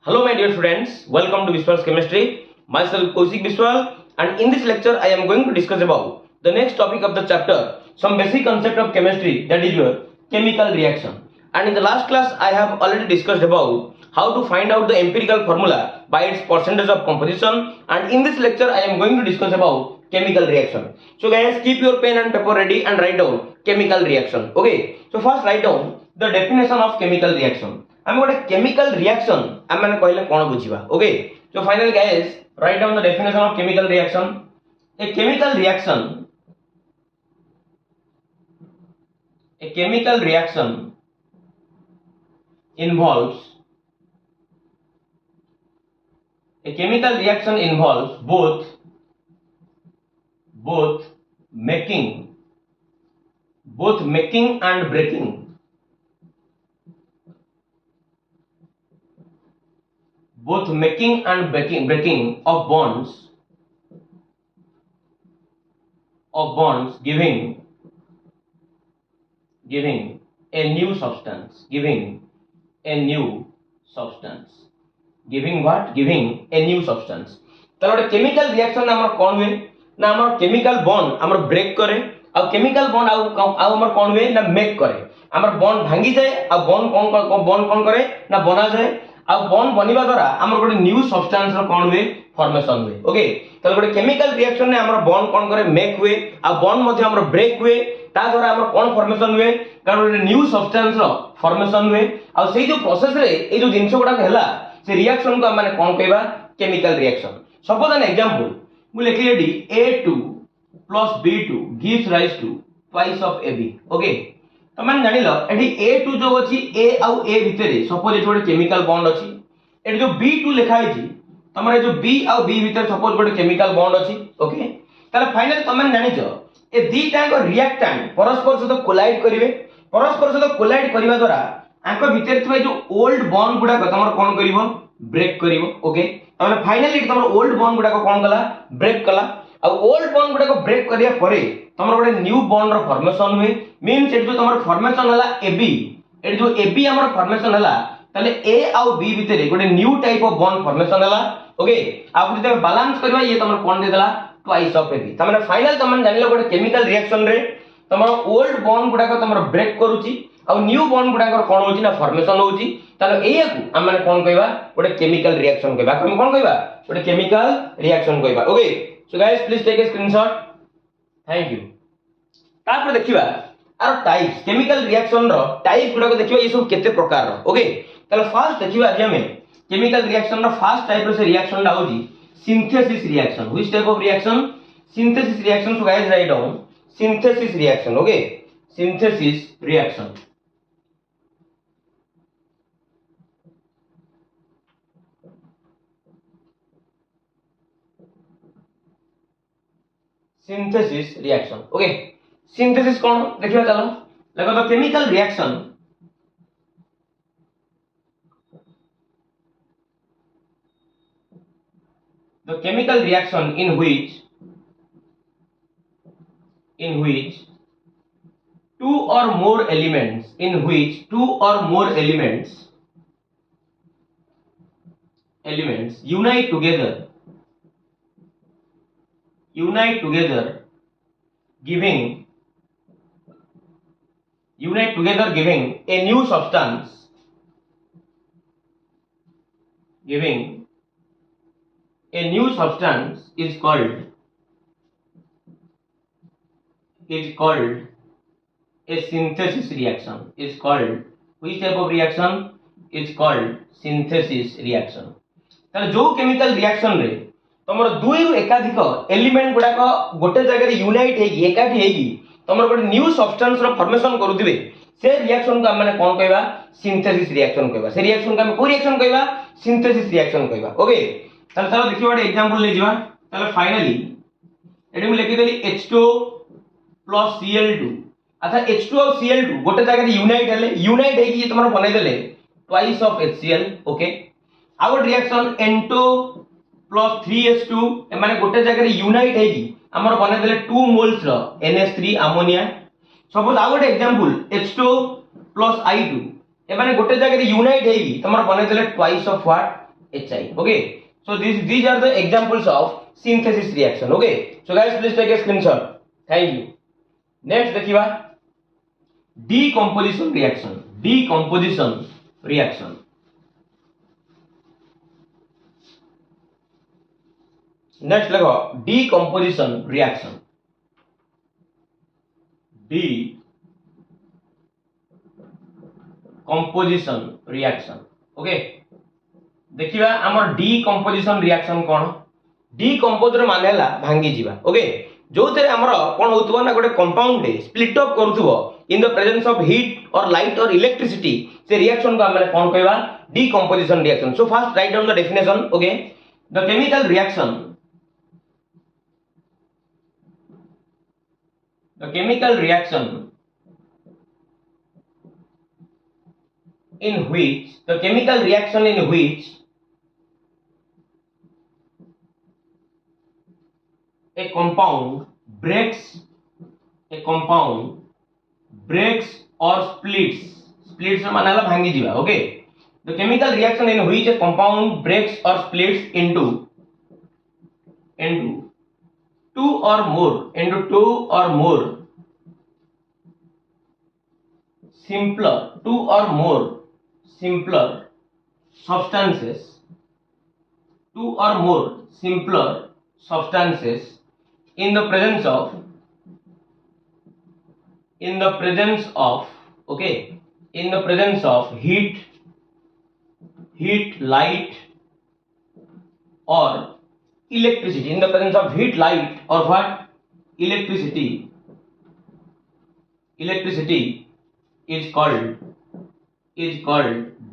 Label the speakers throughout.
Speaker 1: Hello my dear students, welcome to Biswal's Chemistry. Myself Kaushik Biswal, and in this lecture I am going to discuss about the next topic of the chapter, some basic concept of chemistry, that is your chemical reaction. And in the last class I have already discussed about how to find out the empirical formula by its percentage of composition, and in this lecture I am going to discuss about chemical reaction. So guys, keep your pen and paper ready and write down chemical reaction. Okay, so first write down the definition of chemical reaction. I'm going to chemical reaction. I'm going to कहले कौन बुझिबा. Okay. So finally guys, write down the definition of chemical reaction. A chemical reaction. A chemical reaction involves. A chemical reaction involves both making and breaking. Both making and breaking of bonds giving a new substance. Giving what? Giving a new substance. ताले chemical reaction हमर कौन हुए ना हमर chemical bond हमर break करे और chemical bond आउ हमर कौन हुए ना make करे हमर bond भांगी जाए और bond कौन करे ना बना जाए अब बॉन्ड बनिबा द्वारा हमर गोटे न्यू सब्सटेंस रो कोन हुए फॉर्मेशन हुए. ओके, त गोटे केमिकल रिएक्शन ने हमर बॉन्ड कोन करे मेक हुए आ बॉन्ड मध्ये हमर ब्रेक हुए ता द्वारा हमर कोन फॉर्मेशन हुए कारण गोटे न्यू सब्सटेंस रो फॉर्मेशन हुए आ सेही जो प्रोसेस रे ए जो जिंस गुडा हैला से रिएक्शन को माने कोन कहबा chemical reaction. Suppose an example मु लिखि ready A2 + B2 gives rise to twice of AB. Okay, तो मन जानिलो एठी A2 जो अछि A आउ A भितरे सपोज एठी गोटे केमिकल बॉन्ड अछि एठी जो B2 लिखा है तमरे जो B आउ B भितरे सपोज गोटे केमिकल बॉन्ड अछि. ओके, ताले फाइनल तमन जानिजो ए दीटा को रिएक्टेंट परस्पर सहित कोलाइड करिवे. परस्पर सहित कोलाइड करबा द्वारा आंको भितरे थवे जो ओल्ड बॉन्ड गुडा तमर कोन करिवो ब्रेक करिवो. ओके, तमने फाइनली तमर ओल्ड बॉन्ड गुडा कोन कला ब्रेक कला आ ओल्ड बॉन्ड गुडा को ब्रेक करिया परे तमर गोटे न्यू बॉन्ड रो फॉर्मेशन हुए. मींस एट जो तमर फॉर्मेशन हला AB एट जो AB हमर फॉर्मेशन हला तले A आउ B भितरे गोटे new type of bond formation हला. ओके, आप जब बैलेंस करबा ये तमर कोन दे देला ट्वाइस ऑफ AB. तमने फाइनल तमन जानिलो गोटे केमिकल रिएक्शन रे तमर ओल्ड बॉन्ड गुडा को तमर ब्रेक करूची आ न्यू बॉन्ड गुडा को कोन होची ना फॉर्मेशन होची. ताले एया को हम माने कोन कहबा गोटे केमिकल रिएक्शन कहबा. हम कोन कहबा गोटे केमिकल रिएक्शन कहबा. Okay, so guys please take a screenshot. Thank you. तापर देखिबा आर टाइप्स केमिकल रिएक्शन रो टाइप गुडा को देखिबा ये सब केते प्रकार रो. ओके, ताले फर्स्ट देखिबा आज हमें केमिकल रिएक्शन रो फर्स्ट टाइप रो से रिएक्शन ला होजी synthesis reaction. Which type of reaction? Synthesis reaction. So guys write down synthesis reaction. Okay, synthesis reaction. Synthesis reaction. Okay, synthesis कौन देखिबा चलो देखो तो chemical reaction the chemical reaction in which two or more elements unite together giving a new substance is called a synthesis reaction. Is called which type of reaction? Is called synthesis reaction. ताले जो chemical reaction रे तमर दुई रु एकाधिक element गुडा को गोटे जगह रे यूनाइट हेगी एकाठी हेगी तमर गोटे न्यू सब्सटेंस रो फॉर्मेशन करूथिबे से रिएक्शन को हम माने कोन कहबा सिंथेसिस रिएक्शन कहबा. से रिएक्शन को हम को रिएक्शन कहबा सिंथेसिस रिएक्शन कहबा. ओके, ताले चलो देखियो एक एग्जांपल ले जिवा. ताले फाइनली एडी मु लिखि देली H2O + Cl2. अच्छा H2 और Cl2 गोटे जगह रे यूनाइट हेगी ये तमर बनै देले ट्वाइस ऑफ HCl. ओके, आ गोटे रिएक्शन N2 प्लस 3H2 एमाने गोटे जगह रे यूनाइट हेगी हमर बने देले 2 मोल्स रो NH3 अमोनिया. सपोज आ गोटे एग्जांपल H2 प्लस I2 एमाने गोटे जगह रे यूनाइट हेगी तमर बने देले twice of what HI. Okay, so these are the examples of synthesis reaction. Okay, so guys, please take a screenshot. Thank you. Next देखिवा decomposition reaction. Decomposition reaction. Next देखो decomposition reaction. Decomposition reaction. Okay, देखिवा हमर decomposition reaction कोन. Decompose ର ମାନେ ହେଲା भांगी जीवा. Okay, जो तेरे हमर कोन होतबो ना गोटे कंपाउंड स्प्लिट अप करथबो in the presence of heat और लाइट और इलेक्ट्रिसिटी, से रिएक्शन को हमने कोन कहबा decomposition reaction. So first write down the definition. Okay, the chemical reaction, the chemical reaction in which a compound breaks or splits माने भांगी जीवा. Okay, the chemical reaction in which a compound breaks or splits into two or more simpler substances in the presence of heat, light or electricity. In the presence of heat, light or what? Electricity is called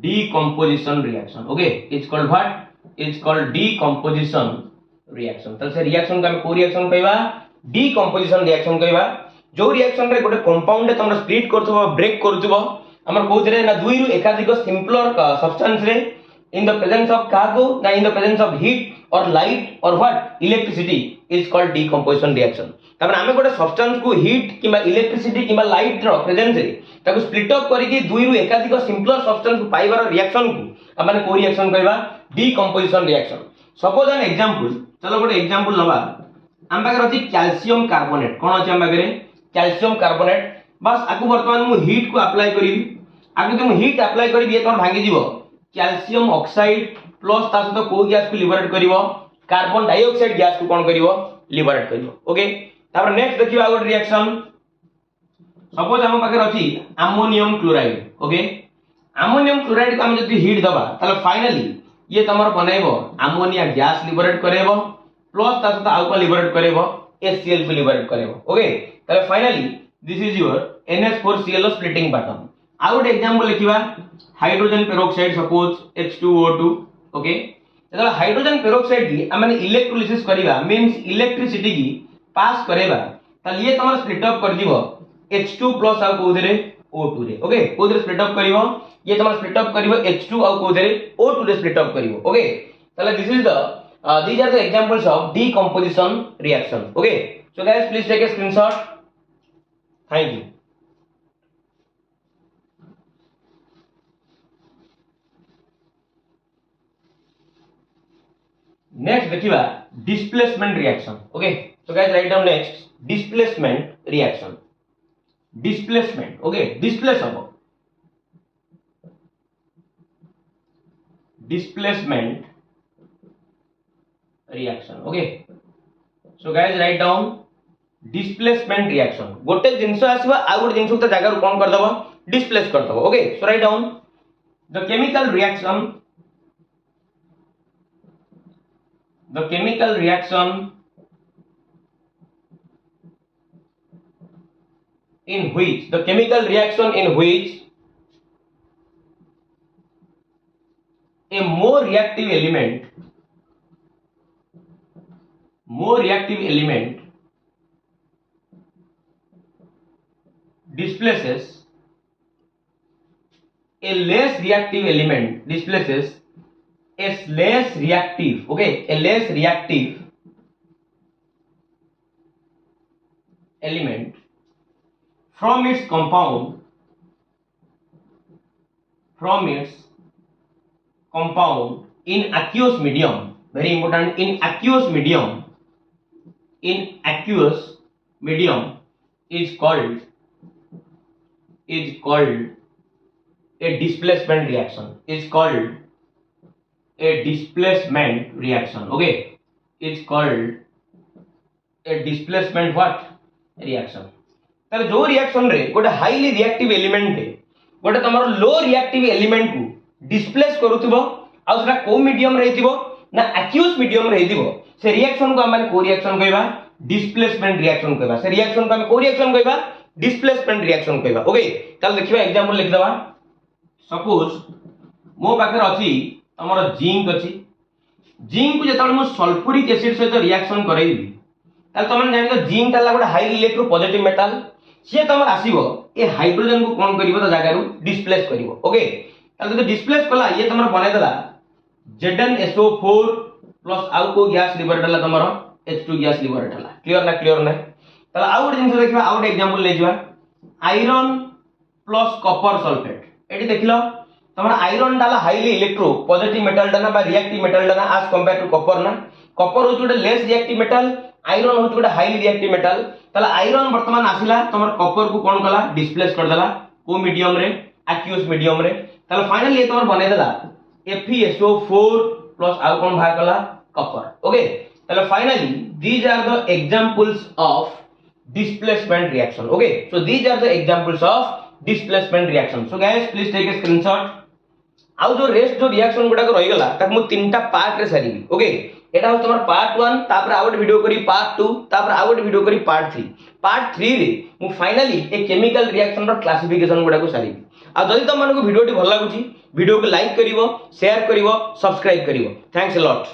Speaker 1: decomposition reaction. Okay, it's called what? It's called decomposition reaction. तो से reaction का को reaction कहबा decomposition reaction कहबा. जो reaction रे गोटे compound रे तमरा स्प्लिट करथबो, ब्रेक करथबो, हमर कोथरे ना दुई रु एकाधिक सिंपलर सब्सटेंस रे in the presence of cargo, na in the presence of heat or light or what? Electricity is called decomposition reaction. तापर आमे गोटे सब्सटेंस को हीट किबा इलेक्ट्रिसिटी किबा लाइट रो प्रेजेंस रे ताको स्प्लिट अप करिकि दुई रु एकाधिक सिंपलर सब्सटेंस को पाइबार रिएक्शन को माने को रिएक्शन कहबा decomposition reaction. Suppose an example, चलो गोटे एग्जांपल लबा. हम पाकर अछि कैल्शियम कार्बोनेट. कोन अछि हम पाकर? Calcium carbonate. बस आकु वर्तमान मु हीट को अप्लाई करिवि. आकु तुम हीट अप्लाई करिवि ए तोर भांगी जीवो. कैल्शियम ऑक्साइड प्लस ता सहित को गैस को लिबरेट करिवो, कार्बन डाइऑक्साइड गैस को कोन करिवो? लिबरेट करिवो. ओके, तापर नेक्स्ट देखिबा गोटे रिएक्शन. सपोज हम पाकर अछि ammonium chloride. Okay, ammonium chloride को हम जति हीट दबा ताले फाइनली ये तमर बनाइबो अमोनिया गैस लिबरेट करेबो प्लस ता सहित आउ को लिबरेट करेबो HCl को लिबरेट करेबो. ओके, ताले finally this is your NH4Cl splitting pattern. आउ गोटे example लिखिबा hydrogen peroxide, suppose H2O2. Okay, जब हाइड्रोजन पेरोक्साइड की हमने इलेक्ट्रोलिसिस करिबा मींस इलेक्ट्रिसिटी की पास करेबा त ये तमर स्प्लिट अप कर दिबो H2 प्लस आ को देरे O2 रे. ओके, को देरे स्प्लिट अप करिवो, ये तमर स्प्लिट अप करिवो H2 आ को देरे O2 रे स्प्लिट अप करिवो. ओके, तले this is the these are the examples of decomposition reaction. Okay, so guys, please take a screenshot. Thank you. Next देखिबा displacement reaction. Okay, so guys, write down next displacement reaction. Displacement. Okay, displace habo. Displacement reaction. Okay, so guys, write down displacement reaction. गोटे जिंस आसीबा आ गोटे जिंस को जगह कोन कर दबो? Displace कर दबो. Okay, so write down the chemical reaction in which a more reactive element displaces a less reactive element from its compound in aqueous medium, very important, in aqueous medium is called a displacement reaction, is called a displacement reaction. Okay, is called a displacement what reaction. ताले जो reaction रे गोटे highly reactive element रे गोटे तमरो low reactive element को displace करूथिबो आ सेटा को medium रे हिथिबो ना एक्यूस मीडियम रे हिथिबो से रिएक्शन को हम को रिएक्शन कहबा डिस्प्लेसमेंट रिएक्शन कहबा से रिएक्शन को हम को रिएक्शन कहबा डिस्प्लेसमेंट रिएक्शन कहबा. ओके ताले देखिबा एग्जांपल लिख दबा. सपोज मो पाखर अछि हमर जिंक अछि, जिंक को जेतल मो सल्फ्यूरिक एसिड सहित रिएक्शन करैबी ताले तमन जानि तो जिंक ताला गोटे हाई इलेक्ट्रो पॉजिटिव मेटल से तमर आसीबो ए हाइड्रोजन को कोन करिवो त जागा रु डिस्प्लेस करिवो. ओके ताले तो डिस्प्लेस कला ये तमर बनाय देला ZnSO4 प्लस आउ को गैस लिबरेट हला तमर H2 गैस लिबरेट हला. क्लियर ना? क्लियर ना? ताले आउ गोटे जिंस देखिबा आउ गोटे एग्जांपल ले जिबा आयरन प्लस कॉपर सल्फेट. एटी देखिलो तमर आयरन डाला हाईली इलेक्ट्रो पॉजिटिव मेटल डाना बा रिएक्टिव मेटल डाना एज कंपेयर टू कॉपर ना. कॉपर हो गोटे लेस रिएक्टिव मेटल, आयरन हो गोटे हाईली रिएक्टिव मेटल. ताले आयरन वर्तमान आसिला तमर कॉपर को कोन कला डिस्प्लेस कर देला को मीडियम रे एक्यूस मीडियम रे. ताले फाइनली ये तमर बने देला FeSO4 प्लस आउ कोन भाग कला कॉपर. ओके ताले finally these are the examples of displacement reaction. Okay, so these are the examples of displacement reaction. So guys please take a screenshot. आउ जो रेस्ट जो रिएक्शन गुडा को रहि गला तक मु तीनटा पार्ट रे सारिबी. ओके एटा हो तमर पार्ट 1 तापर आउट वीडियो करी पार्ट 2 तापर आउट वीडियो करी पार्ट 3. पार्ट 3 रे मु फाइनली ए केमिकल रिएक्शन रो क्लासिफिकेशन गुडा को सारिबी. आ जदि तुम मानको वीडियो टी भल लागुची वीडियो को लाइक करिवो, शेयर करिवो, सब्सक्राइब करिवो. Thanks a lot.